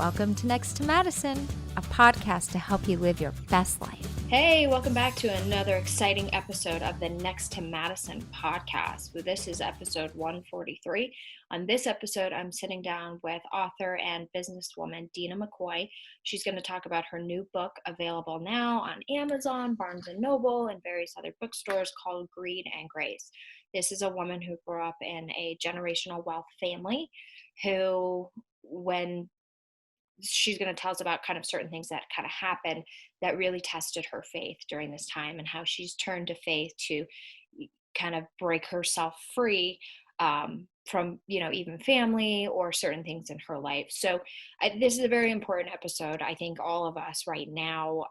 Welcome to Next to Madison, a podcast to help you live your best life. Hey, welcome back to another exciting episode of the Next to Madison podcast. This is episode 143. On this episode, I'm sitting down with author and businesswoman Dena McCoy. She's going to talk about her new book available now on Amazon, Barnes & Noble, and various other bookstores called Greed and Grace. This is a woman who grew up in a generational wealth family who, when she's going to tell us about kind of certain things that kind of happened that really tested her faith during this time, and how she's turned to faith to kind of break herself free from, even family or certain things in her life. So this is a very important episode. I think all of us right now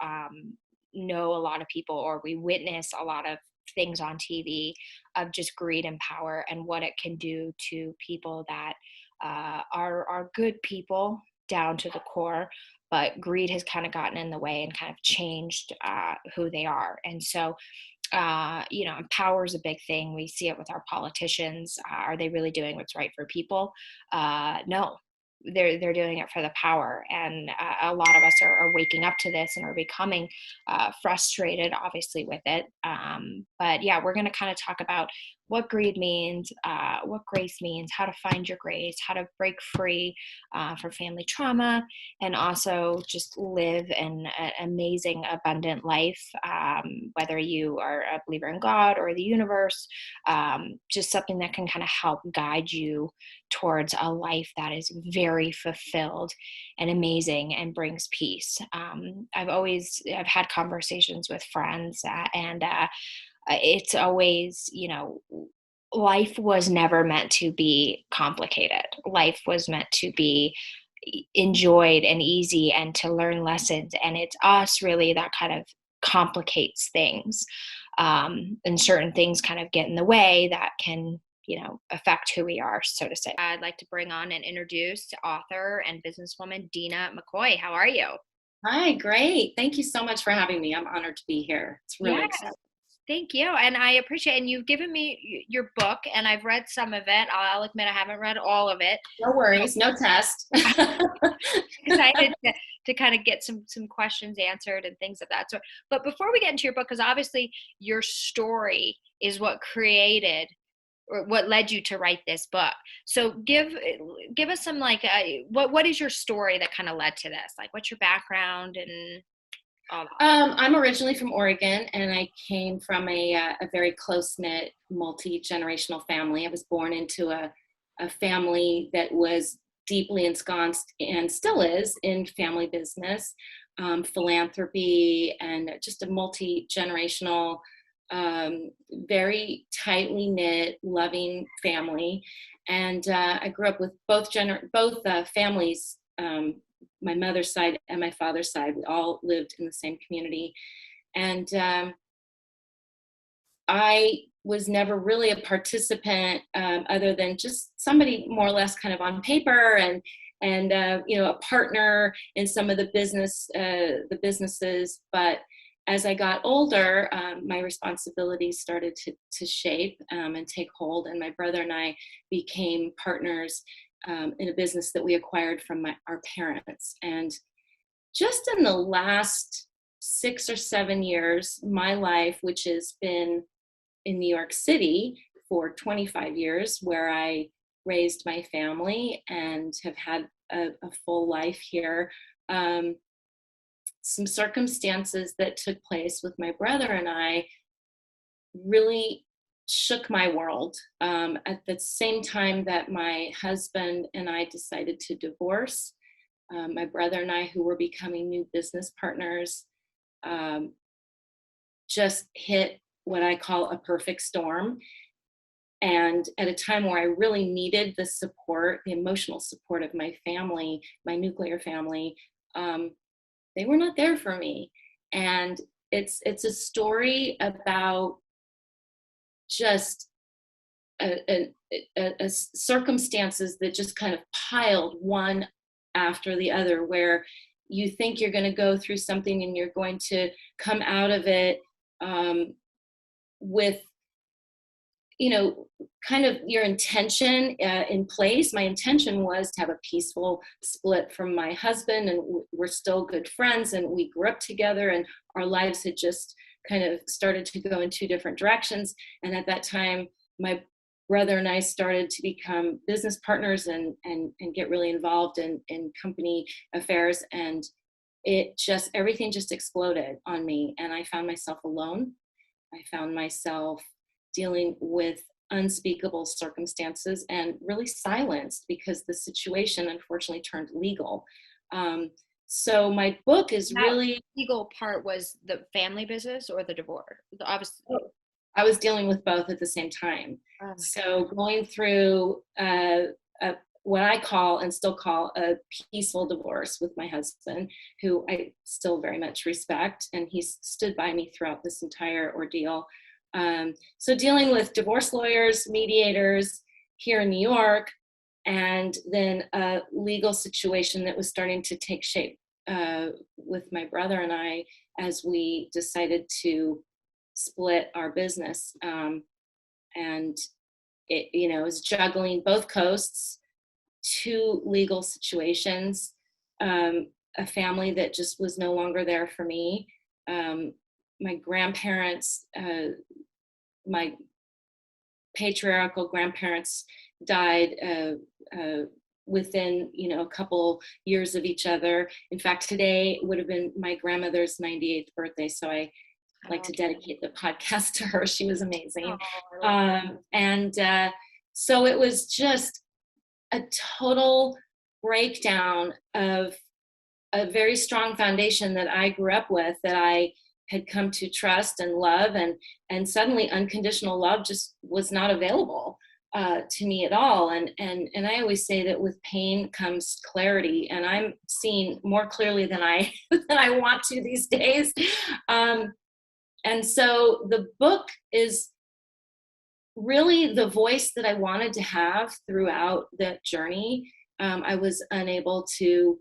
know a lot of people, or we witness a lot of things on TV of just greed and power and what it can do to people that are good people down to the core, but greed has kind of gotten in the way and kind of changed who they are. And so, power is a big thing. We see it with our politicians. Are they really doing what's right for people? No. They're doing it for the power, and a lot of us are waking up to this and are becoming frustrated, obviously, with it. But yeah, we're going to kind of talk about what greed means, what grace means, how to find your grace, how to break free from family trauma, and also just live an amazing, abundant life, whether you are a believer in God or the universe, just something that can kind of help guide you towards a life that is very fulfilled and amazing and brings peace. I've had conversations with friends and it's always, life was never meant to be complicated. Life was meant to be enjoyed and easy and to learn lessons. And it's us really that kind of complicates things. And certain things kind of get in the way that can, affect who we are, so to say. I'd like to bring on and introduce author and businesswoman Dena McCoy. How are you? Hi, great. Thank you so much for having me. I'm honored to be here. It's really exciting. Thank you. And I appreciate it. And you've given me your book, and I've read some of it. I'll admit I haven't read all of it. No worries. No test. Excited to kind of get some questions answered and things of that sort. But before we get into your book, because obviously your story is what created or what led you to write this book. So give us some what is your story that kind of led to this? Like, what's your background and all that? I'm originally from Oregon, and I came from a very close-knit, multi-generational family. I was born into a family that was deeply ensconced and still is in family business, philanthropy, and just a multi-generational, very tightly knit, loving family. And I grew up with both families, my mother's side and my father's side. We all lived in the same community. And I was never really a participant, other than just somebody more or less kind of on paper and a partner in some of the businesses. But as I got older, my responsibilities started to shape and take hold, and my brother and I became partners in a business that we acquired from our parents. And just in the last 6 or 7 years, my life, which has been in New York City for 25 years, where I raised my family and have had a full life here, some circumstances that took place with my brother and I really shook my world. At the same time that my husband and I decided to divorce, my brother and I, who were becoming new business partners, just hit what I call a perfect storm. And at a time where I really needed the support, the emotional support of my family, my nuclear family, they were not there for me. And it's a story about just circumstances that just kind of piled one after the other, where you think you're going to go through something and you're going to come out of it with kind of your intention in place. My intention was to have a peaceful split from my husband, and we're still good friends, and we grew up together, and our lives had just kind of started to go in two different directions. And at that time, my brother and I started to become business partners and get really involved in company affairs. And everything just exploded on me. And I found myself alone. I found myself dealing with unspeakable circumstances and really silenced because the situation unfortunately turned legal. So my book is that really legal part was the family business or the divorce. Obviously, I was dealing with both at the same time. oh So going through what I call and still call a peaceful divorce with my husband, who I still very much respect, and he's stood by me throughout this entire ordeal. So dealing with divorce lawyers, mediators here in New York, and then a legal situation that was starting to take shape with my brother and I as we decided to split our business. And it was juggling both coasts, two legal situations, a family that just was no longer there for me. My grandparents, my patriarchal grandparents died within a couple years of each other. In fact, today would have been my grandmother's 98th birthday, so I like to dedicate the podcast to her. She was amazing. So it was just a total breakdown of a very strong foundation that I grew up with, that I had come to trust and love, and suddenly unconditional love just was not available to me at all. And I always say that with pain comes clarity, and I'm seeing more clearly than I want to these days. And so the book is really the voice that I wanted to have throughout that journey. I was unable to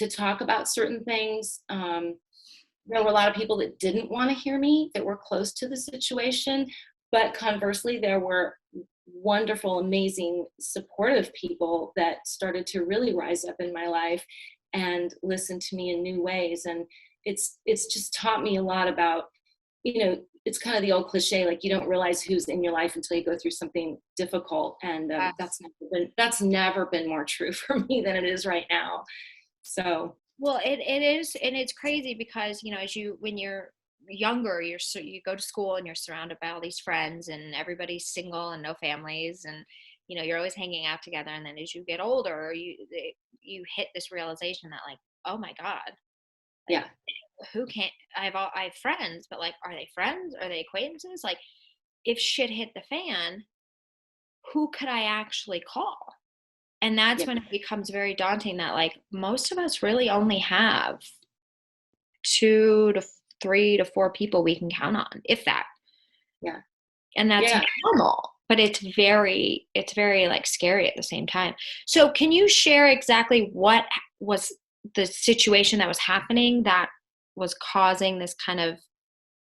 talk about certain things. There were a lot of people that didn't want to hear me, that were close to the situation. But conversely, there were wonderful, amazing, supportive people that started to really rise up in my life and listen to me in new ways. And it's just taught me a lot about, it's kind of the old cliche, like you don't realize who's in your life until you go through something difficult. And that's never been more true for me than it is right now. So. Well, it is, and it's crazy because, when you're younger, you go to school and you're surrounded by all these friends, and everybody's single and no families, and you're always hanging out together. And then as you get older, you hit this realization that, like, oh my God, like, yeah, I have friends, but like, are they friends? Are they acquaintances? Like, if shit hit the fan, who could I actually call? And that's when it becomes very daunting that, like, most of us really only have 2 to 3 to 4 people we can count on, if that. Yeah. And that's normal, but it's very like scary at the same time. So can you share exactly what was the situation that was happening that was causing this kind of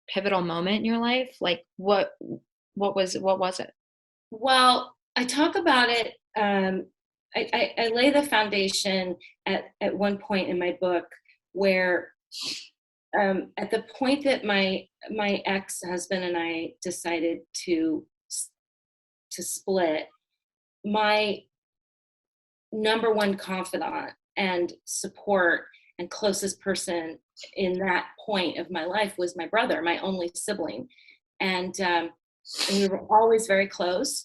pivotal moment in your life? Like what was it? Well, I talk about it. I lay the foundation at one point in my book where at the point that my ex-husband and I decided to split, my number one confidant and support and closest person in that point of my life was my brother, my only sibling. And we were always very close.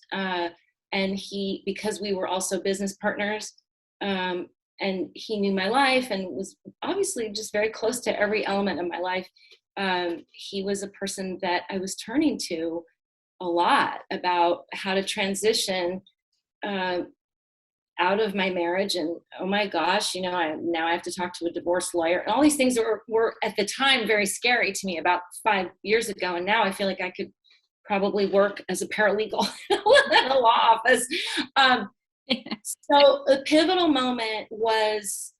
And because we were also business partners, and he knew my life and was obviously just very close to every element of my life, he was a person that I was turning to a lot about how to transition out of my marriage. And oh my gosh, now I have to talk to a divorce lawyer, and all these things were at the time very scary to me about 5 years ago. And now I feel like I could probably work as a paralegal in a law office. So the pivotal moment was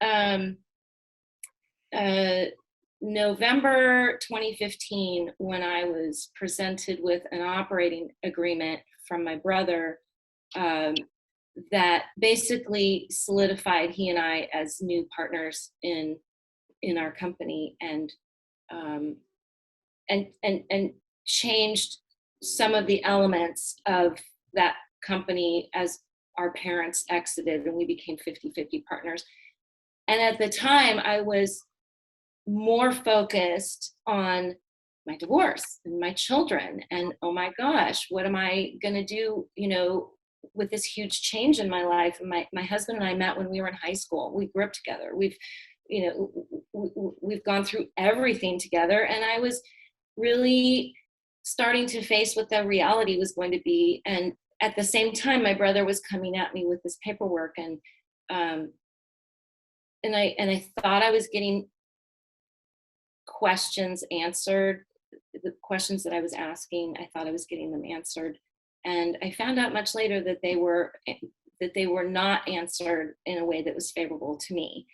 November 2015, when I was presented with an operating agreement from my brother, that basically solidified he and I as new partners in our company, and changed some of the elements of that company as our parents exited and we became 50-50 partners. And at the time, I was more focused on my divorce and my children, and oh my gosh, what am I going to do, with this huge change in my life. And my husband and I met when we were in high school. We grew up together. We've gone through everything together, and I was really starting to face what the reality was going to be. And at the same time, my brother was coming at me with this paperwork, and I thought I was getting questions answered. The questions that I was asking, I thought I was getting them answered, and I found out much later that they were not answered in a way that was favorable to me.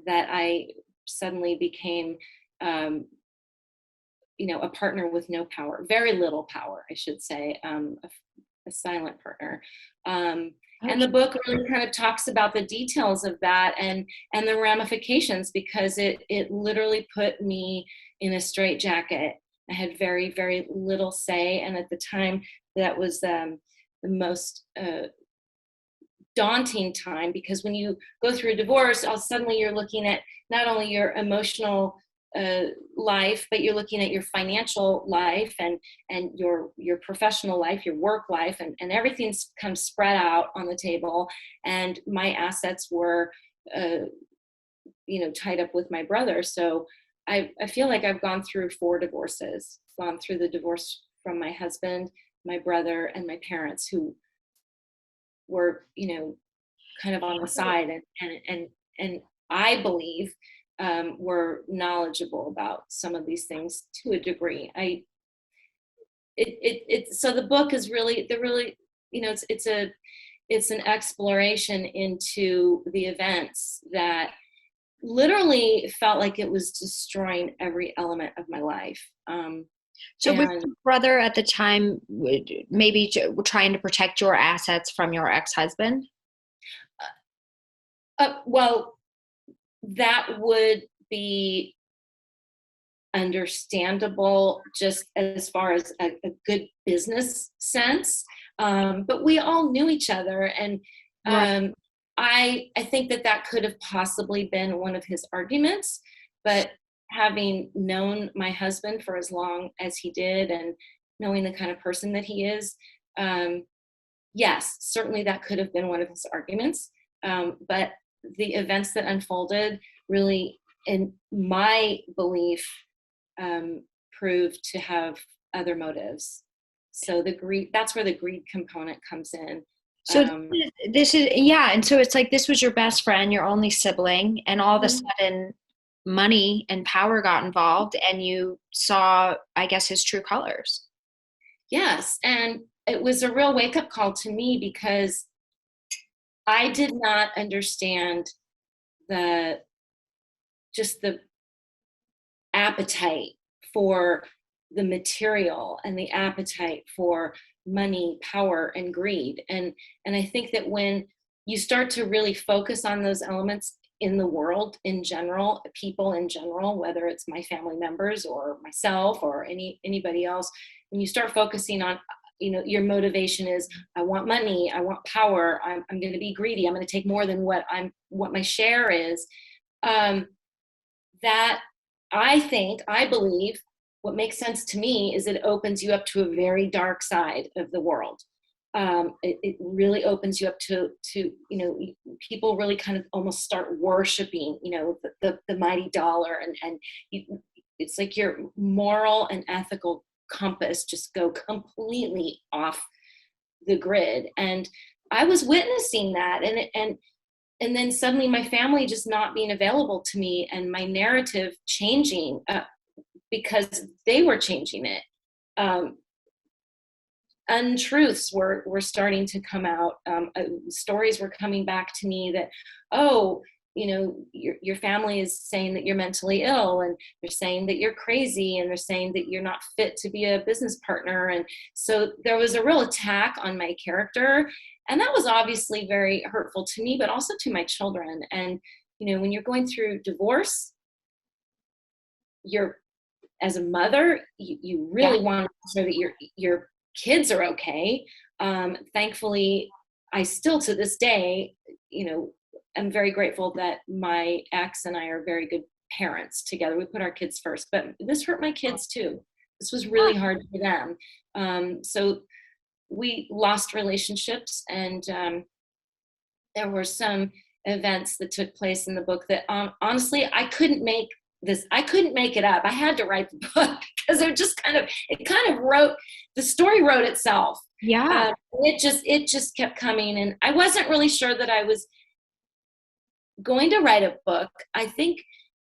That I suddenly became, a partner with no power, very little power, I should say, a silent partner. And the book really kind of talks about the details of that and the ramifications, because it literally put me in a straitjacket. I had very, very little say, and at the time, that was the most daunting time, because when you go through a divorce, suddenly you're looking at not only your emotional life, but you're looking at your financial life and your professional life, your work life, and everything's kind of spread out on the table. And my assets were, tied up with my brother. So I feel like I've gone through 4 divorces, gone through the divorce from my husband, my brother, and my parents, who were, kind of on the side, and I believe were knowledgeable about some of these things to a degree. So the book is really, it's an exploration into the events that literally felt like it was destroying every element of my life. So was your brother at the time maybe trying to protect your assets from your ex-husband? Well, that would be understandable just as far as a good business sense. But we all knew each other, and Right. I think that could have possibly been one of his arguments. But having known my husband for as long as he did, and knowing the kind of person that he is, yes, certainly that could have been one of his arguments. But the events that unfolded really, in my belief, proved to have other motives. So that's where the greed component comes in. So this is yeah, and so it's like this was your best friend, your only sibling, and all of a sudden money and power got involved, and you saw, I guess, his true colors. Yes, and it was a real wake-up call to me, because I did not understand the appetite for the material and the appetite for money, power, and greed. And I think that when you start to really focus on those elements in the world in general, people in general, whether it's my family members or myself or anybody else, when you start focusing on, your motivation is, I want money, I want power, I'm going to be greedy, I'm going to take more than what my share is. That I believe what makes sense to me is it opens you up to a very dark side of the world. It really opens you up to people really kind of almost start worshiping, the mighty dollar, and it's like your moral and ethical compass just go completely off the grid. And I was witnessing that, and then suddenly my family just not being available to me, and my narrative changing because they were changing it. Untruths were starting to come out. Stories were coming back to me that, your family is saying that you're mentally ill, and they're saying that you're crazy, and they're saying that you're not fit to be a business partner. And so there was a real attack on my character. And that was obviously very hurtful to me, but also to my children. And, when you're going through divorce, as a mother, you really want to make sure that your kids are okay. Thankfully, I still to this day, I'm very grateful that my ex and I are very good parents together. We put our kids first, but this hurt my kids too. This was really hard for them. So we lost relationships, and there were some events that took place in the book that honestly, I couldn't make it up. I had to write the book because the story wrote itself. Yeah. It just kept coming, and I wasn't really sure that I was going to write a book. I think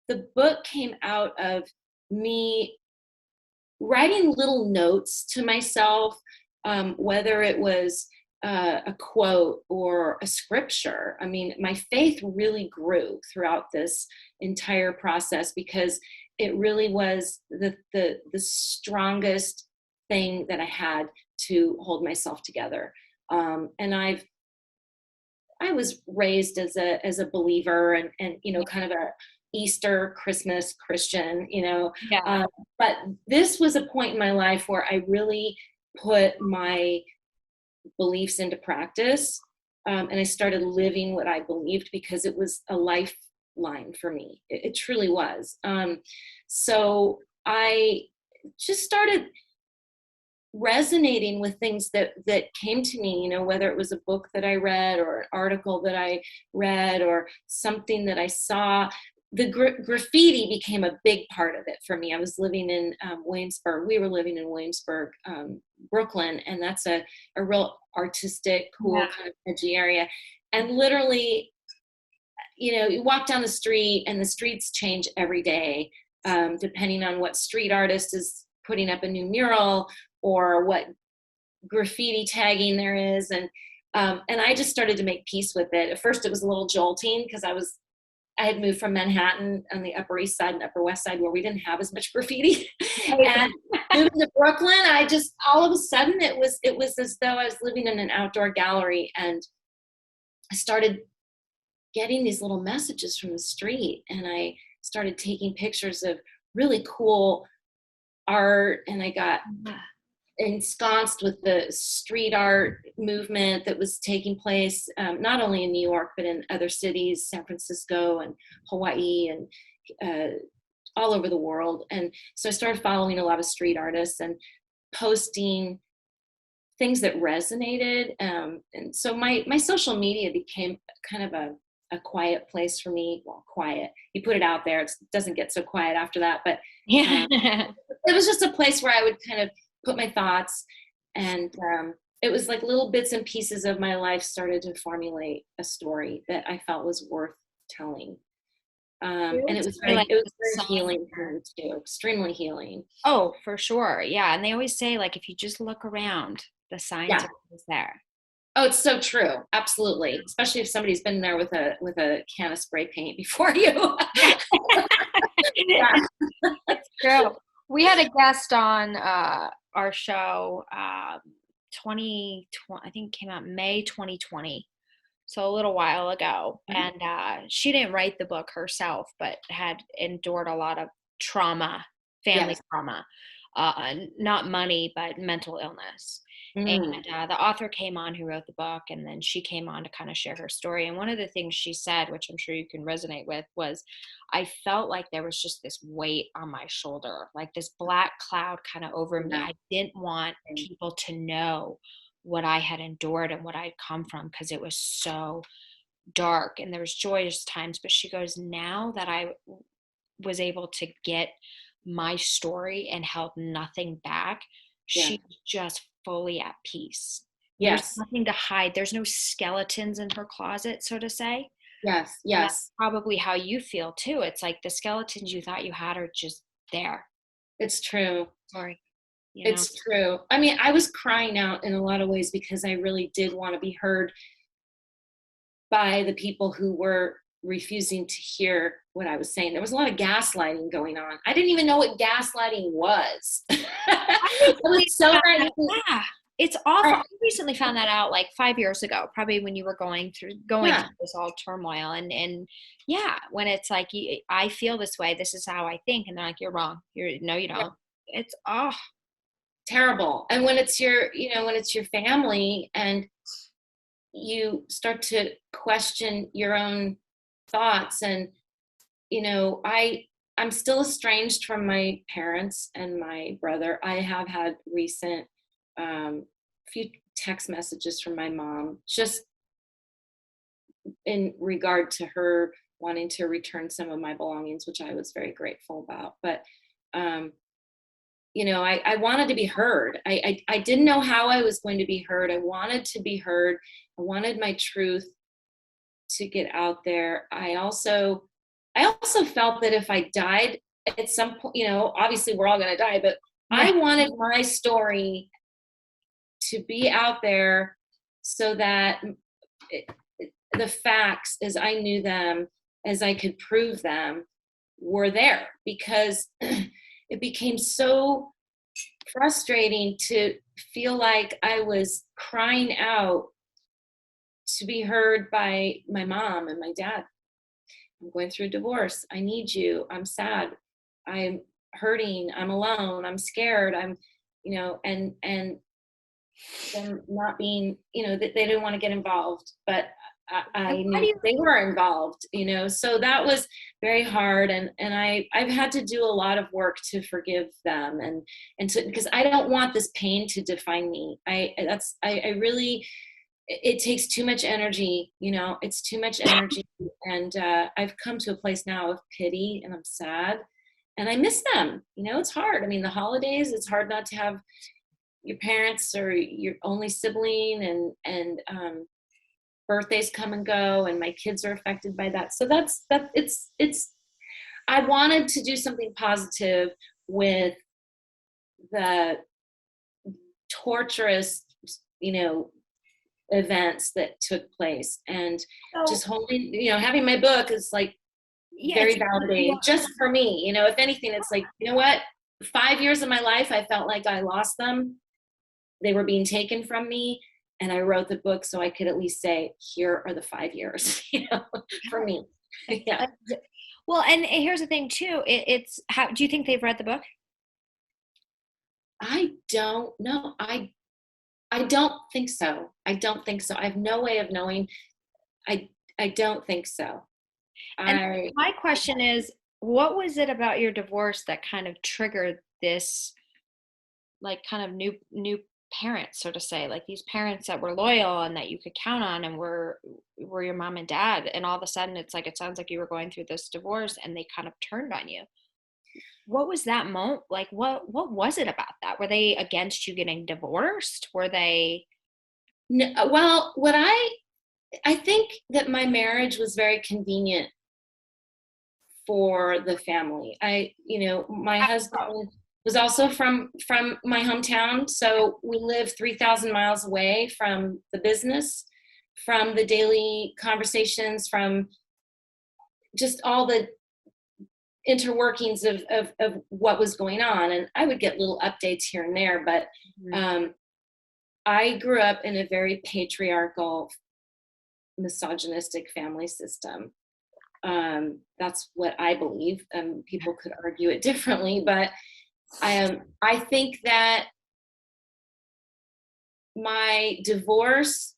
the book came out of me writing little notes to myself, whether it was a quote or a scripture. I mean, my faith really grew throughout this entire process because it really was the strongest thing that I had to hold myself together. And I was raised as a believer and kind of a Easter, Christmas Christian, Yeah. but this was a point in my life where I really put my beliefs into practice. And I started living what I believed because it was a lifeline for me. It truly was. So I just started resonating with things that came to me, whether it was a book that I read or an article that I read or something that I saw. The graffiti became a big part of it for me. I was living in Williamsburg. We were living in Williamsburg, Brooklyn, and that's a real artistic, cool, kind of edgy area. And literally, you walk down the street and the streets change every day, depending on what street artist is putting up a new mural or what graffiti tagging there is. And I just started to make peace with it. At first it was a little jolting because I had moved from Manhattan on the Upper East Side and Upper West Side where we didn't have as much graffiti. And moving to Brooklyn, I just, all of a sudden it was as though I was living in an outdoor gallery, and I started getting these little messages from the street, and I started taking pictures of really cool art, and I got ensconced with the street art movement that was taking place, not only in New York, but in other cities, San Francisco and Hawaii and all over the world. And so I started following a lot of street artists and posting things that resonated. And so my social media became kind of a quiet place for me. Well, quiet. You put it out there, it doesn't get so quiet after that. But it was just a place where I would kind of put my thoughts, and it was like little bits and pieces of my life started to formulate a story that I felt was worth telling. And it was very healing for me too, extremely healing. Oh, for sure. Yeah. And they always say, like, if you just look around, the signs are always there. Oh, it's so true. Absolutely. Especially if somebody's been there with a can of spray paint before you. Yeah. It's true. We had a guest on our show 2020, I think it came out May 2020, so a little while ago. Mm-hmm. And she didn't write the book herself, but had endured a lot of trauma, family trauma, not money, but mental illness. And the author came on who wrote the book, and then she came on to kind of share her story. And one of the things she said, which I'm sure you can resonate with, was I felt like there was just this weight on my shoulder, like this black cloud kind of over me. I didn't want people to know what I had endured and what I'd come from, because it was so dark, and there was joyous times. But she goes, now that I was able to get my story and held nothing back, she's just fully at peace. There's nothing to hide. There's no skeletons in her closet, so to say. Yes. That's probably how you feel too. It's like the skeletons you thought you had are just there. It's true. Sorry. It's true. I mean, I was crying out in a lot of ways because I really did want to be heard by the people who were refusing to hear what I was saying. There was a lot of gaslighting going on. I didn't even know what gaslighting was. I was so naive. Yeah, it's awful. I recently found that out like 5 years ago, probably when you were going through this all turmoil. And yeah, when it's like, I feel this way, this is how I think. And they're like, you're wrong. No, you don't. It's terrible. And when it's when it's your family and you start to question your own thoughts, and I'm still estranged from my parents and my brother. I have had recent few text messages from my mom, just in regard to her wanting to return some of my belongings, which I was very grateful about. But I wanted to be heard. I didn't know how I was going to be heard. I wanted to be heard. I wanted my truth to get out there. I also felt that if I died at some point, obviously we're all going to die, but I wanted my story to be out there so that the facts, as I knew them, as I could prove them, were there, because it became so frustrating to feel like I was crying out to be heard by my mom and my dad. I'm going through a divorce. I need you. I'm sad. I'm hurting. I'm alone. I'm scared. I'm, and them not being, that they didn't want to get involved, but I knew they were involved, so that was very hard. And I've had to do a lot of work to forgive them and to, because I don't want this pain to define me. I really, it takes too much energy, it's too much energy. And I've come to a place now of pity, and I'm sad and I miss them. It's hard. I mean, the holidays, it's hard not to have your parents or your only sibling, and birthdays come and go, and my kids are affected by that. So it's I wanted to do something positive with the torturous, events that took place, and just holding, having my book is like very validating just for me. If anything, it's like, what, 5 years of my life, I felt like I lost them. They were being taken from me. And I wrote the book so I could at least say, here are the 5 years, for me. Yeah. Well, and here's the thing too. It's how do you think they've read the book? I don't know. I don't think so. I have no way of knowing. I don't think so. And my question is, what was it about your divorce that kind of triggered this, like, kind of new parents, so to say, like these parents that were loyal and that you could count on and were your mom and dad, and all of a sudden it's like, it sounds like you were going through this divorce and they kind of turned on you? What was that moment like? What was it about that? Were they against you getting divorced? Were they? No, well, what I think that my marriage was very convenient for the family. My husband was also from my hometown. So we live 3,000 miles away from the business, from the daily conversations, from just all the interworkings of what was going on. And I would get little updates here and there, but I grew up in a very patriarchal, misogynistic family system. That's what I believe. People could argue it differently, but I think that my divorce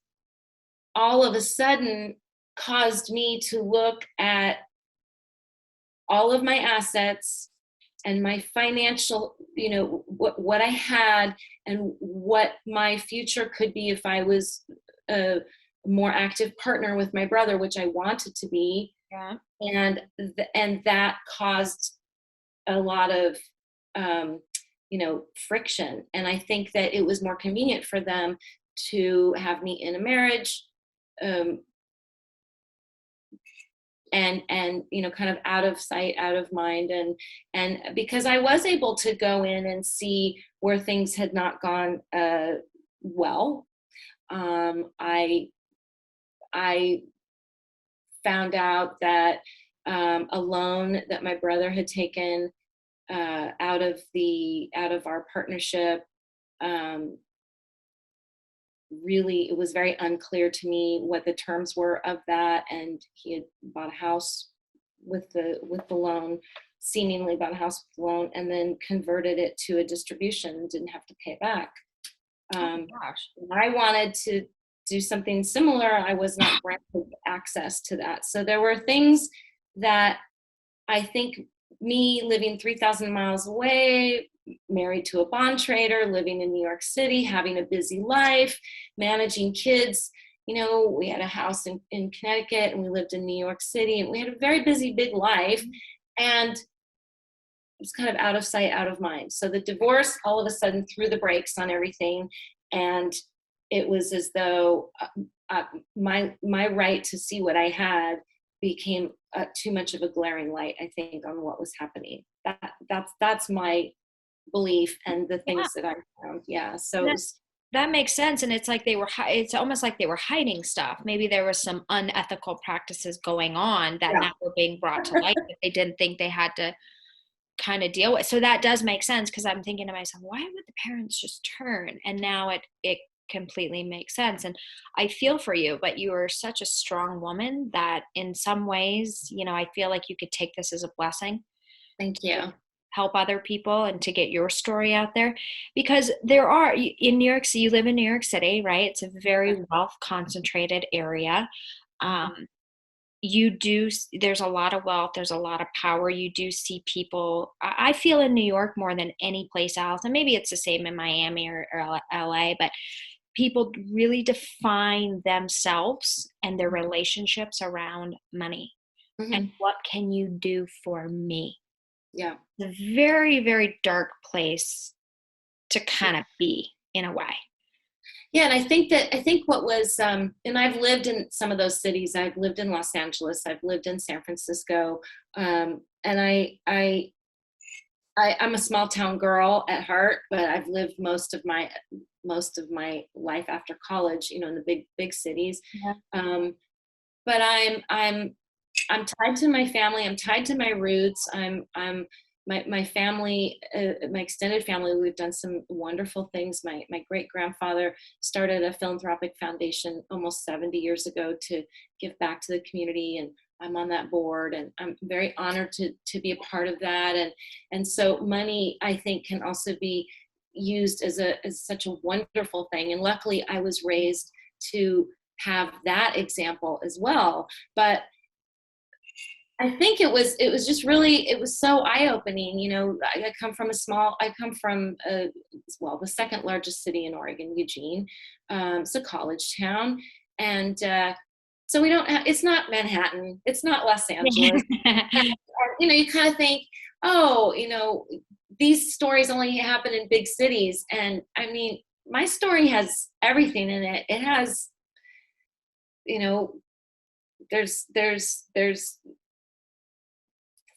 all of a sudden caused me to look at all of my assets and my financial, what I had and what my future could be if I was a more active partner with my brother, which I wanted to be. Yeah. And that caused a lot of, friction. And I think that it was more convenient for them to have me in a marriage, and kind of out of sight, out of mind. And because I was able to go in and see where things had not gone well, I found out that a loan that my brother had taken out of our partnership, really, it was very unclear to me what the terms were of that, and he had bought a house with the loan, seemingly bought a house with the loan, and then converted it to a distribution and didn't have to pay it back. Oh gosh. I wanted to do something similar. I was not granted access to that. So there were things that I think, me living 3,000 miles away, married to a bond trader, living in New York City, having a busy life, managing kids. You know, we had a house in Connecticut and we lived in New York City, and we had a very busy, big life. And it was kind of out of sight, out of mind. So the divorce all of a sudden threw the brakes on everything. And it was as though my right to see what I had became too much of a glaring light, I think, on what was happening. That's my belief and the things that I found. Yeah. So that makes sense. And it's like it's almost like they were hiding stuff. Maybe there was some unethical practices going on that now were being brought to light that they didn't think they had to kind of deal with. So that does make sense, because I'm thinking to myself, why would the parents just turn? And now it completely makes sense. And I feel for you, but you are such a strong woman that in some ways, you know, I feel like you could take this as a blessing. Thank you. Help other people and to get your story out there, because there are in New York City, you live in New York City, right? It's a very wealth concentrated area. There's a lot of wealth, there's a lot of power. You do see people, I feel, in New York more than any place else, and maybe it's the same in Miami or LA, but people really define themselves and their relationships around money. And what can you do for me? Yeah. It's a very, very dark place to kind of be, in a way. Yeah, and I think what was, and I've lived in some of those cities. I've lived in Los Angeles. I've lived in San Francisco, and I'm a small town girl at heart, but I've lived most of my life after college, you know, in the big cities. Yeah. But I'm tied to my family. I'm tied to my roots. My family, my extended family, we've done some wonderful things. My great grandfather started a philanthropic foundation almost 70 years ago to give back to the community, and I'm on that board, and I'm very honored to be a part of that. And so money, I think, can also be used as such a wonderful thing. And luckily, I was raised to have that example as well. But I think it was just really, it was so eye-opening. You know, I come from the second largest city in Oregon, Eugene. It's a college town. And so it's not Manhattan, it's not Los Angeles. And, you know, you kind of think, oh, you know, these stories only happen in big cities. And I mean, my story has everything in it. It has, you know, there's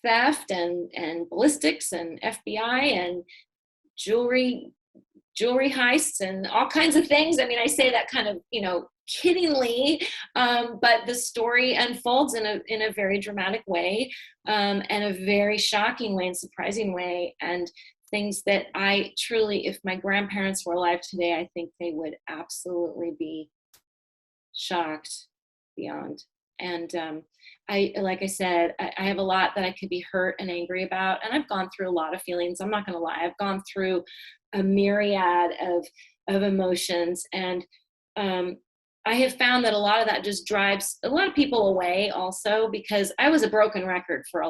theft and ballistics and FBI and jewelry heists and all kinds of things. I mean, I say that kind of, you know, kiddingly, but the story unfolds in a very dramatic way, and a very shocking way and surprising way, and things that I truly, if my grandparents were alive today, I think they would absolutely be shocked beyond. And like I said, I have a lot that I could be hurt and angry about, and I've gone through a lot of feelings. I'm not going to lie. I've gone through a myriad of emotions, and I have found that a lot of that just drives a lot of people away also, because I was a broken record for a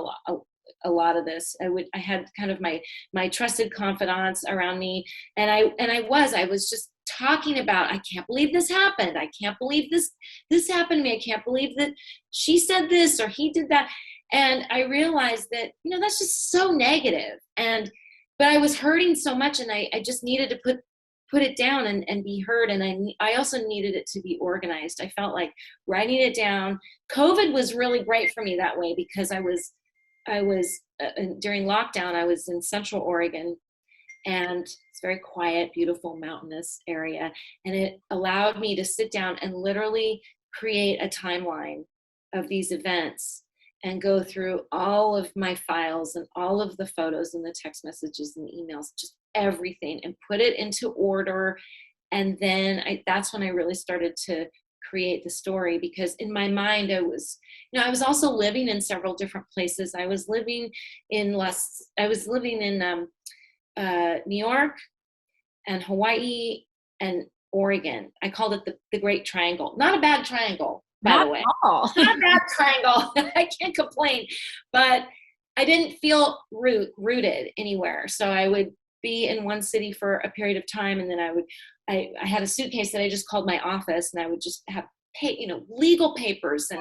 lot of this. I had kind of my trusted confidants around me, and I was just talking about, I can't believe this happened. I can't believe this happened to me. I can't believe that she said this or he did that. And I realized that, you know, that's just so negative. But I was hurting so much, and I just needed to put it down and be heard. And I also needed it to be organized. I felt like writing it down. COVID was really great for me that way, because I was during lockdown, I was in Central Oregon, and it's a very quiet, beautiful, mountainous area. And it allowed me to sit down and literally create a timeline of these events and go through all of my files and all of the photos and the text messages and the emails, just everything, and put it into order. And then that's when I really started to create the story, because in my mind I was also living in several different places. I was living in New York and Hawaii and Oregon. I called it the Great Triangle. Not a bad triangle, by the way. All. Not a bad triangle. I can't complain, but I didn't feel rooted anywhere. So I would be in one city for a period of time, and then I had a suitcase that I just called my office, and I would just have legal papers and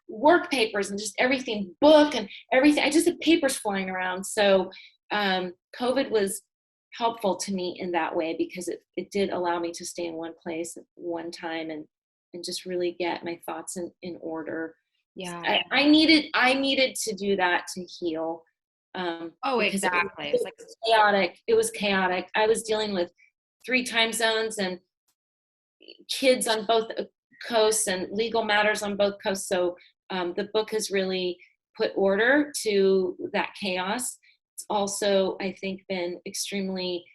work papers and just everything, book and everything. I just had papers flying around. So COVID was helpful to me in that way, because it did allow me to stay in one place at one time and just really get my thoughts in order. Yeah. I needed to do that to heal. Exactly. It was chaotic. It was chaotic. I was dealing with 3 time zones and kids on both coasts and legal matters on both coasts. So the book has really put order to that chaos. It's also, I think, been extremely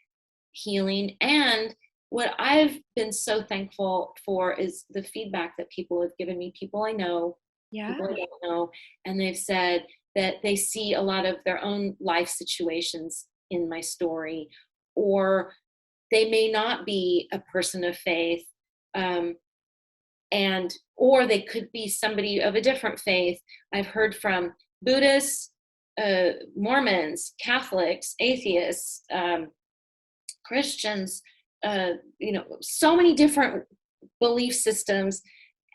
healing. And what I've been so thankful for is the feedback that people have given me, people I know, people I don't know, and they've said that they see a lot of their own life situations in my story, or they may not be a person of faith, or they could be somebody of a different faith. I've heard from Buddhists, Mormons, Catholics, atheists, Christians, so many different belief systems.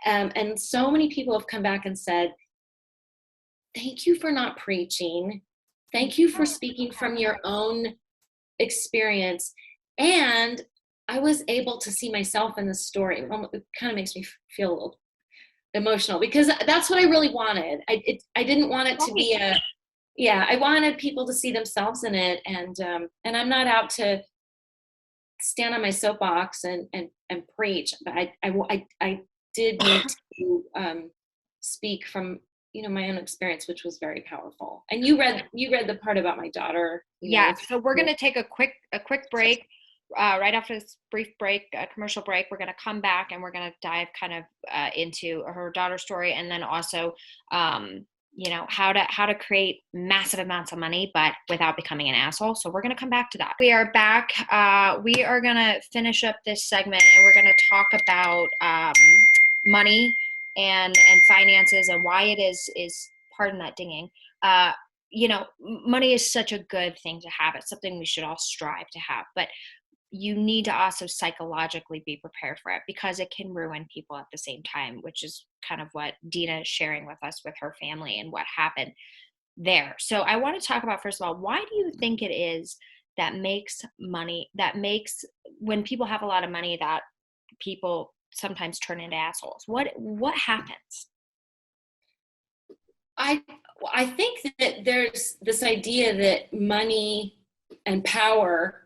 And so many people have come back and said, thank you for not preaching. Thank you for speaking from your own experience. And I was able to see myself in the story. It kind of makes me feel a little emotional, because that's what I really wanted. I didn't want it to be I wanted people to see themselves in it. And I'm not out to stand on my soapbox and preach, but I did need to speak from my own experience, which was very powerful. And you read the part about my daughter. So we're going to take a quick break. Right after this brief break, commercial break, we're going to come back and we're going to dive kind of into her daughter's story, and then also how to create massive amounts of money but without becoming an asshole. So we're going to come back to that. We are back. We are going to finish up this segment, and we're going to talk about money and finances, and why it is pardon that dinging. Money is such a good thing to have. It's something we should all strive to have, but you need to also psychologically be prepared for it, because it can ruin people at the same time, which is kind of what Dena is sharing with us with her family and what happened there. So I want to talk about, first of all, why do you think it is that makes when people have a lot of money, that people sometimes turn into assholes? What happens? I think that there's this idea that money and power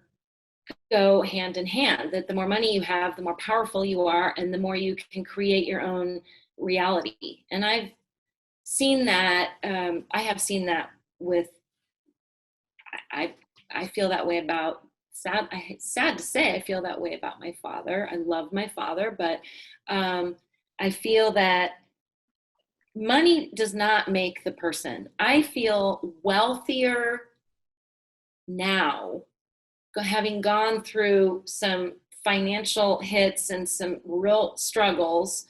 go hand in hand, that the more money you have, the more powerful you are, and the more you can create your own reality. And I've seen that. I have seen that with. I feel that way about. Sad to say, I feel that way about my father. I love my father, but I feel that money does not make the person. I feel wealthier now, having gone through some financial hits and some real struggles,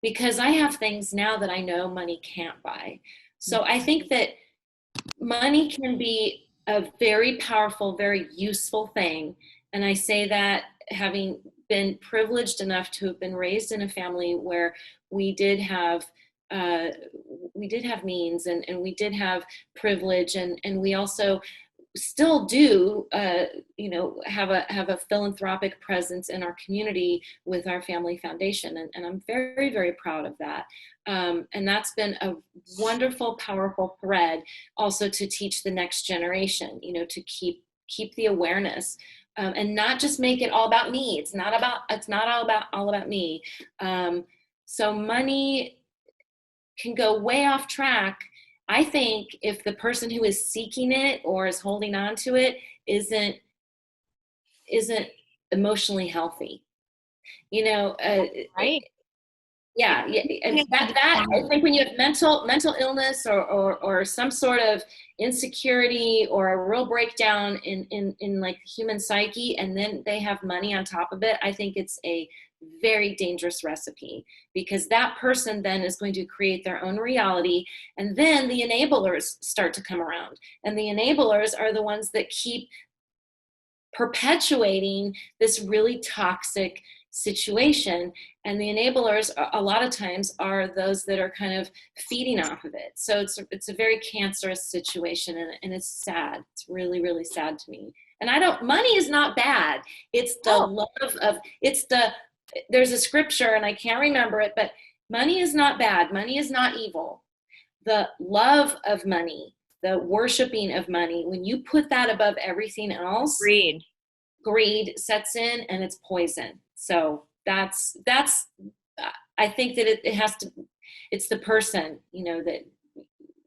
because I have things now that I know money can't buy. So I think that money can be a very powerful, very useful thing. And I say that having been privileged enough to have been raised in a family where we did have means, and we did have privilege, and we also still do have a philanthropic presence in our community with our family foundation, and I'm very, very proud of that. And that's been a wonderful, powerful thread also to teach the next generation, to keep the awareness, and not just make it all about me. It's not all about me. So money can go way off track. I think if the person who is seeking it or is holding on to it isn't emotionally healthy, Right. yeah, and that I think when you have mental illness or some sort of insecurity or a real breakdown in like the human psyche, and then they have money on top of it, I think it's a very dangerous recipe, because that person then is going to create their own reality, and then the enablers start to come around, and the enablers are the ones that keep perpetuating this really toxic situation, and the enablers a lot of times are those that are kind of feeding off of it. So it's a very cancerous situation, and it's sad. It's really, really sad to me. And money is not bad. It's the love of, there's a scripture and I can't remember it, but money is not bad. Money is not evil. The love of money, the worshiping of money, when you put that above everything else, greed sets in, and it's poison. So that's I think that it has to, it's the person,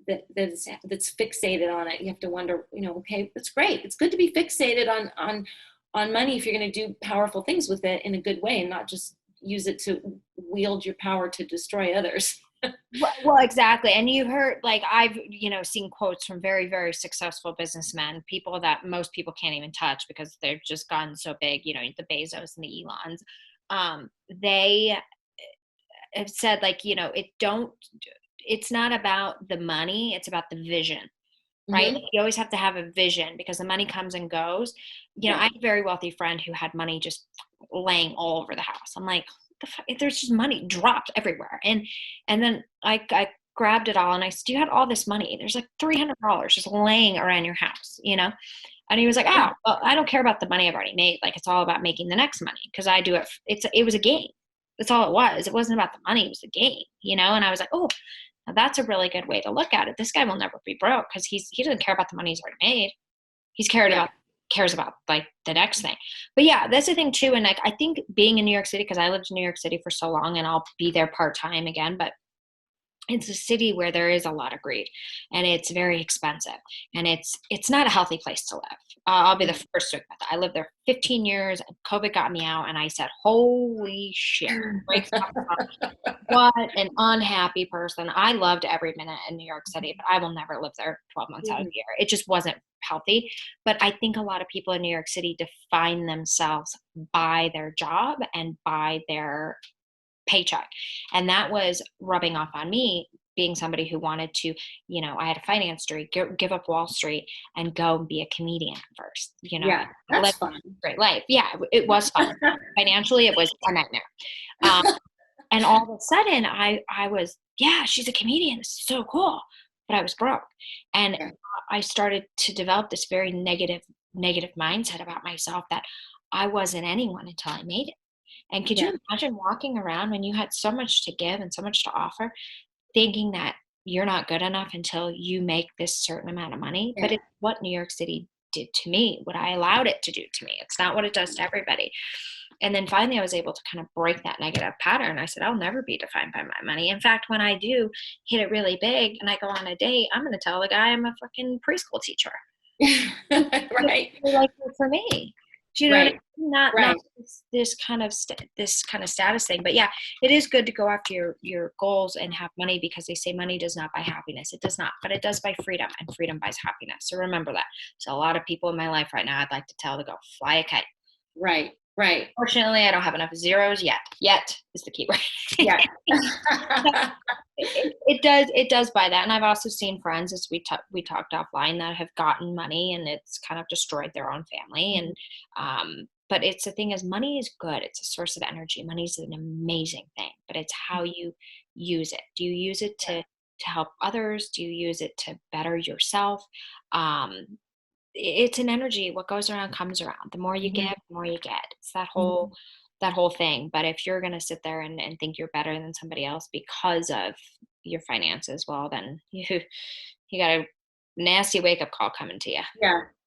that's fixated on it. You have to wonder, okay, that's great. It's good to be fixated on money if you're going to do powerful things with it in a good way, and not just use it to wield your power to destroy others. Well, exactly. And you heard, like, I've, seen quotes from very, very successful businessmen, people that most people can't even touch because they've just gotten so big, the Bezos and the Elons. They have said, like, it's not about the money, it's about the vision, right? Mm-hmm. Like, you always have to have a vision, because the money comes and goes. I had a very wealthy friend who had money just laying all over the house. I'm like, there's just money dropped everywhere. And then I grabbed it all and I said, you had all this money. There's like $300 just laying around your house, And he was like, oh, well, I don't care about the money I've already made. Like, it's all about making the next money, because I do it. It was a game. That's all it was. It wasn't about the money. It was a game, And I was like, oh, now that's a really good way to look at it. This guy will never be broke, because he doesn't care about the money he's already made. He's cares about like the next thing. But yeah, that's the thing too. And like, I think being in New York City, because I lived in New York City for so long, and I'll be there part-time again, but it's a city where there is a lot of greed, and it's very expensive, and it's not a healthy place to live. I'll be the first to admit that. I lived there 15 years, and COVID got me out, and I said, holy shit, what an unhappy person. I loved every minute in New York City, but I will never live there 12 months out of the year. It just wasn't healthy. But I think a lot of people in New York City define themselves by their job and by their paycheck. And that was rubbing off on me, being somebody who wanted to, I had a finance degree, give up Wall Street and go and be a comedian first, Yeah, that's fun. Great life. Yeah, it was fun. Financially, it was a nightmare. And all of a sudden I was, yeah, she's a comedian. This is so cool. But I was broke. And I started to develop this very negative mindset about myself, that I wasn't anyone until I made it. And could you imagine walking around when you had so much to give and so much to offer, thinking that you're not good enough until you make this certain amount of money? But it's what New York City did to me, what I allowed it to do to me. It's not what it does to everybody. And then finally I was able to kind of break that negative pattern. I said, I'll never be defined by my money. In fact, when I do hit it really big and I go on a date, I'm going to tell the guy I'm a fucking preschool teacher. Right. Like, for me. Do you know what I mean? Not this kind of status thing. But yeah, it is good to go after your goals and have money, because they say money does not buy happiness. It does not, but it does buy freedom, and freedom buys happiness. So remember that. So a lot of people in my life right now, I'd like to tell to go fly a kite. Right. Fortunately, I don't have enough zeros yet. Yet is the key word. Yeah. It does buy that. And I've also seen friends, as we talked offline, that have gotten money and it's kind of destroyed their own family. And but it's the thing is, money is good. It's a source of energy. Money is an amazing thing, but it's how you use it. Do you use it to help others? Do you use it to better yourself? It's an energy. What goes around comes around. The more you give, the more you get. It's that whole thing. But if you're going to sit there and think you're better than somebody else because of your finances, well, then you got a nasty wake up call coming to you.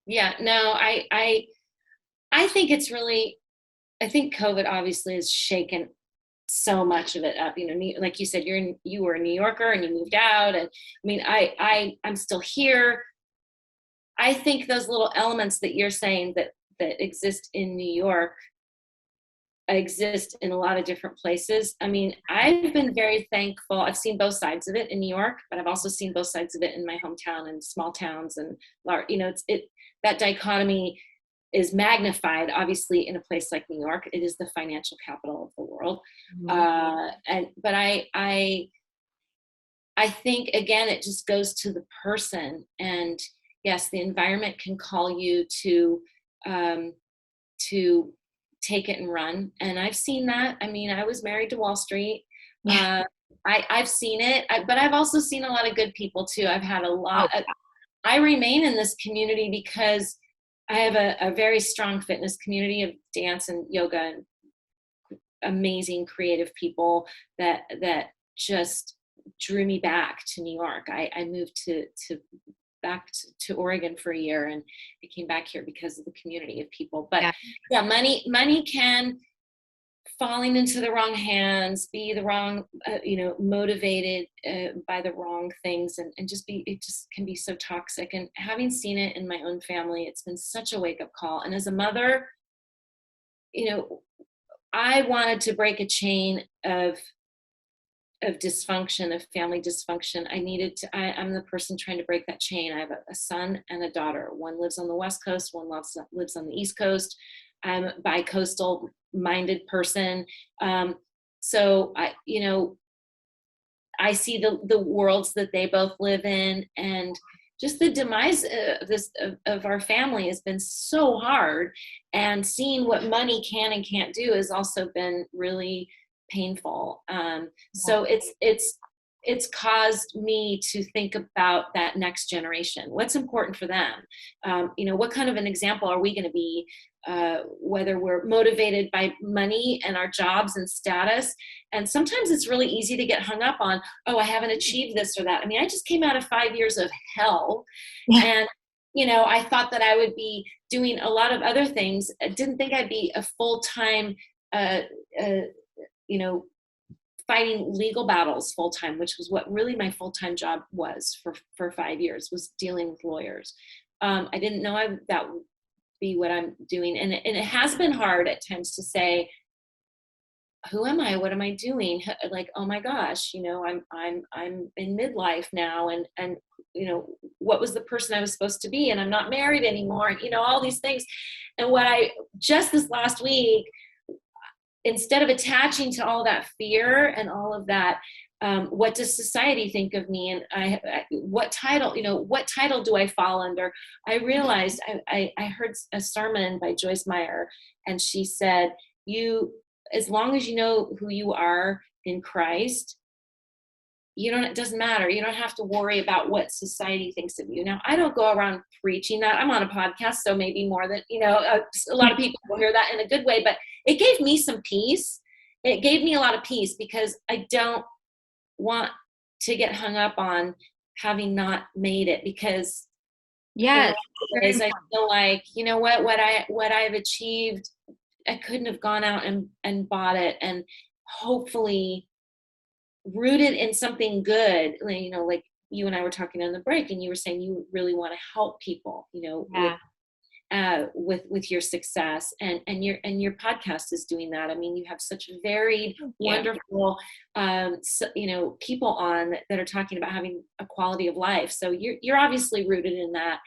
Yeah. No, I think it's really, I think COVID obviously has shaken so much of it up. Like you said, you were a New Yorker and you moved out, and I mean, I'm still here. I think those little elements that you're saying that exist in New York exist in a lot of different places. I mean, I've been very thankful. I've seen both sides of it in New York, but I've also seen both sides of it in my hometown and small towns and large, that dichotomy is magnified, obviously, in a place like New York. It is the financial capital of the world. But I think, again, it just goes to the person. And yes, the environment can call you to take it and run. And I've seen that. I mean, I was married to Wall Street. I've seen it, but I've also seen a lot of good people too. I've had a lot. I remain in this community because I have a very strong fitness community of dance and yoga and amazing creative people that just drew me back to New York. I moved back to Oregon for a year, and I came back here because of the community of people. But yeah, money can, falling into the wrong hands, be the wrong, motivated by the wrong things, and it just can be so toxic. And having seen it in my own family, it's been such a wake up call. And as a mother, I wanted to break a chain of dysfunction, of family dysfunction. I'm the person trying to break that chain. I have a son and a daughter. One lives on the West Coast, one lives on the East Coast. I'm a bi-coastal minded person. So I see the worlds that they both live in, and just the demise of our family has been so hard, and seeing what money can and can't do has also been really painful. So it's caused me to think about that next generation. What's important for them? What kind of an example are we going to be? Whether we're motivated by money and our jobs and status. And sometimes it's really easy to get hung up on, I haven't achieved this or that. I mean, I just came out of 5 years of hell. And, I thought that I would be doing a lot of other things. I didn't think I'd be a full-time, fighting legal battles full-time, which was what really my full-time job was for 5 years, was dealing with lawyers. I didn't know that would be what I'm doing. And it has been hard at times to say, who am I? What am I doing? Like, oh my gosh, I'm in midlife now. And what was the person I was supposed to be? And I'm not married anymore. And, all these things. And just this last week, instead of attaching to all that fear and all of that, what does society think of me? And what title do I fall under? I realized I heard a sermon by Joyce Meyer, and she said, as long as you know who you are in Christ, it doesn't matter. You don't have to worry about what society thinks of you. Now, I don't go around preaching that. I'm on a podcast, so maybe more than, a lot of people will hear that in a good way, but it gave me some peace. It gave me a lot of peace, because I don't want to get hung up on having not made it, because I feel like, what I've achieved, I couldn't have gone out and bought it, and hopefully rooted in something good, like you and I were talking on the break, and you were saying you really want to help people, with your success, and your podcast is doing that. I mean, you have such varied, wonderful, people on that are talking about having a quality of life. So you're obviously rooted in that.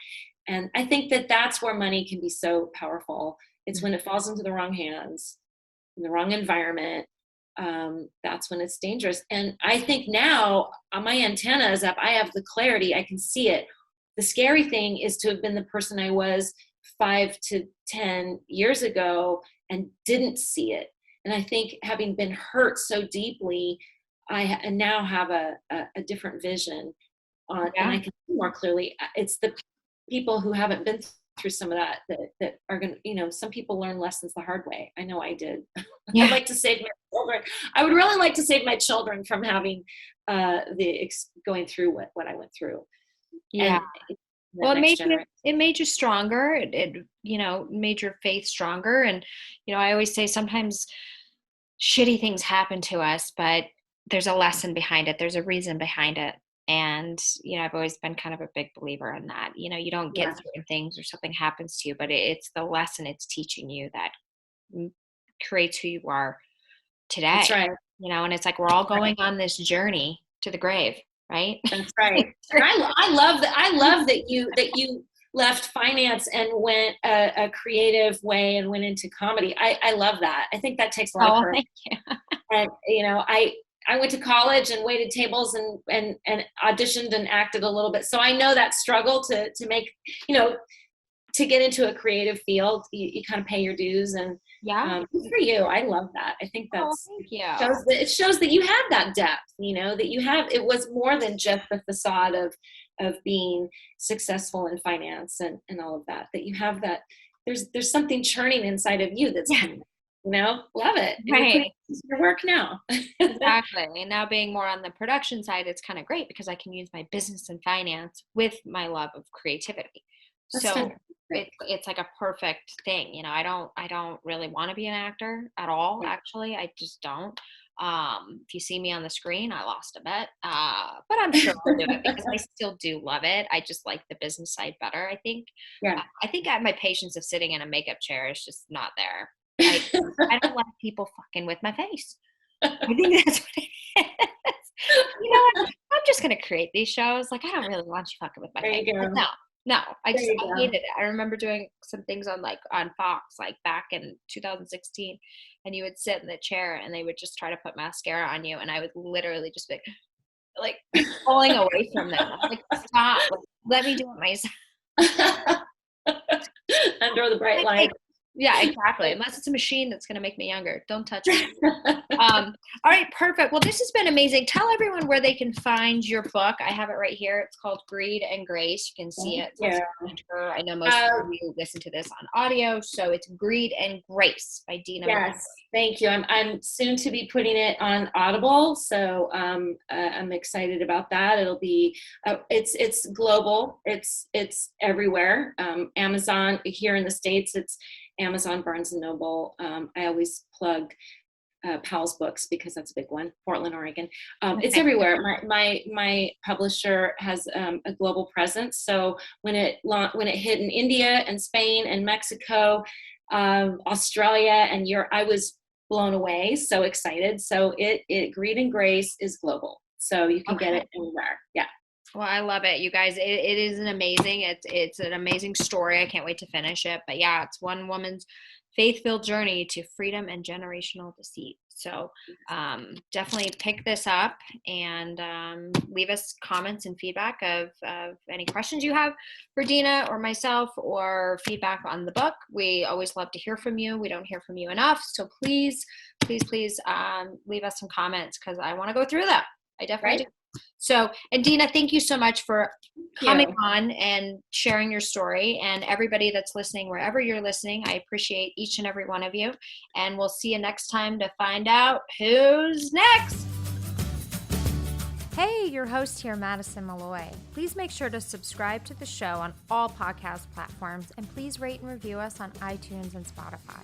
And I think that that's where money can be so powerful. It's when it falls into the wrong hands, in the wrong environment. That's when it's dangerous. And I think now my antenna is up. I have the clarity. I can see it. The scary thing is to have been the person I was 5 to 10 years ago and didn't see it. And I think, having been hurt so deeply, I now have a different vision on, and I can see more clearly. It's the people who haven't been through some of that are going to, some people learn lessons the hard way. I know I did. I'd like to save my children. I would really like to save my children from having going through what I went through. Yeah. Well, it made you stronger. It made your faith stronger. And, I always say sometimes shitty things happen to us, but there's a lesson behind it. There's a reason behind it. And, I've always been kind of a big believer in that. You don't get Yeah. certain things or something happens to you, but it's the lesson it's teaching you that creates who you are today. That's right. And it's like we're all going on this journey to the grave, right? That's right. And I love that. I love that you left finance and went a creative way and went into comedy. I love that. I think that takes a lot of courage. Thank you. And I went to college and waited tables and auditioned and acted a little bit. So I know that struggle to make, to get into a creative field, you kind of pay your dues, and good for you. I love that. I think that's thank you. It shows that you have that depth, that you have, it was more than just the facade of being successful in finance and all of that you have that there's something churning inside of you that's love it. Right. Your work now. Exactly. And now being more on the production side, it's kind of great because I can use my business and finance with my love of creativity. So it's like a perfect thing. I don't really want to be an actor at all. Actually, I just don't. If you see me on the screen, I lost a bet, but I'm sure I'll do it because I still do love it. I just like the business side better, I think. Yeah. I think my patience of sitting in a makeup chair is just not there. I don't like people fucking with my face. I think that's what it is. What? I'm just going to create these shows. Like, I don't really want you fucking with my face. No, I hated it. I remember doing some things on Fox, like back in 2016, and you would sit in the chair and they would just try to put mascara on you. And I would literally just be like pulling away from them. I'm like, stop, let me do it myself. Under the bright light. Yeah, exactly. Unless it's a machine that's going to make me younger. Don't touch me. All right, perfect. Well, this has been amazing. Tell everyone where they can find your book. I have it right here. It's called Greed and Grace. You can see it. I know most of you listen to this on audio, so it's Greed and Grace by Dena McCoy. Yes, thank you. I'm soon to be putting it on Audible, so I'm excited about that. It'll be it's global. It's everywhere. Amazon here in the States. It's Amazon, Barnes and Noble. I always plug Powell's Books because that's a big one, Portland, Oregon. It's everywhere. My publisher has a global presence. So when it hit in India and Spain and Mexico, Australia and Europe, I was blown away. So excited. So Greed and Grace is global. So you can get it anywhere. Yeah. Well, I love it, you guys. It is an amazing story. I can't wait to finish it. But yeah, it's one woman's faith-filled journey to freedom and generational deceit. So definitely pick this up and leave us comments and feedback of any questions you have for Dena or myself, or feedback on the book. We always love to hear from you. We don't hear from you enough. So please leave us some comments because I want to go through them. I definitely do. So, and Dena, thank you so much for coming on and sharing your story. And everybody that's listening, wherever you're listening, I appreciate each and every one of you. And we'll see you next time to find out who's next. Hey, your host here, Madison Malloy. Please make sure to subscribe to the show on all podcast platforms, and please rate and review us on iTunes and Spotify.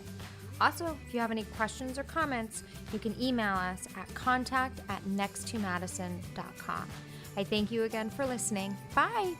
Also, if you have any questions or comments, you can email us at contact@nexttomadison.com. I thank you again for listening. Bye.